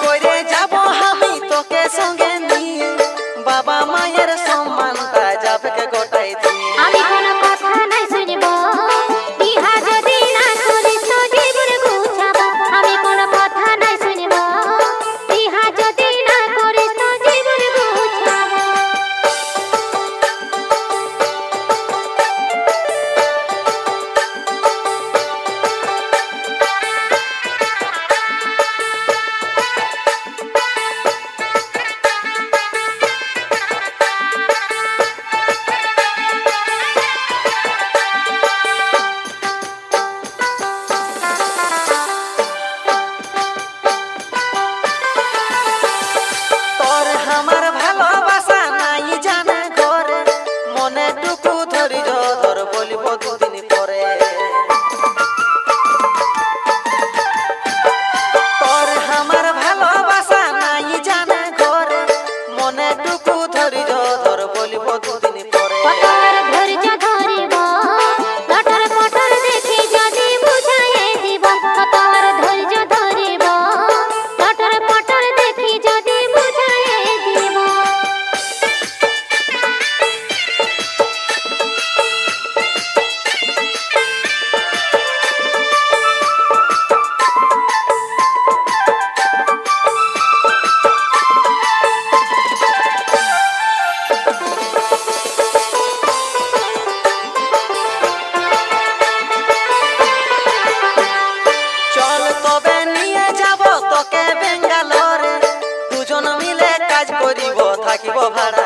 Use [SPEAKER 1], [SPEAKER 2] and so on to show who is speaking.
[SPEAKER 1] করে যাব আমি তোকে সঙ্গে নিয়ে, বাবা মায়ের সম্মানটা যাবে গোটাই দিয়ে।
[SPEAKER 2] আমি কোনো কথা নাই শুনব, বিহা যদি না করিস তো জীবন গুছাবো। আমি কোনো কথা নাই শুনব, বিহা যদি না করিস তো জীবন গুছাবো।
[SPEAKER 1] তোর আমার ভালোবাসা নাই জানা ঘরে, মনে টুকু ধৈর্য ধর বলিব দুদিন পরে। তোর আমার ভালোবাসা নাই জানা ঘরে, মনে টুকু ধৈর্য ধর বলিব দুদিন পরে।
[SPEAKER 2] কতর ধৈর্য ধরিব, লটর পটর দেখি যদি বুঝাইয়ে দিব। কতর ধৈর্য ধরিব, লটর পটর দেখি যদি বুঝাইয়ে দিব।
[SPEAKER 1] চল তবে নিয়ে যাব তোকে বেঙ্গালোরে, দুজন মিলে কাজ করিব থাকিব ভাড়া।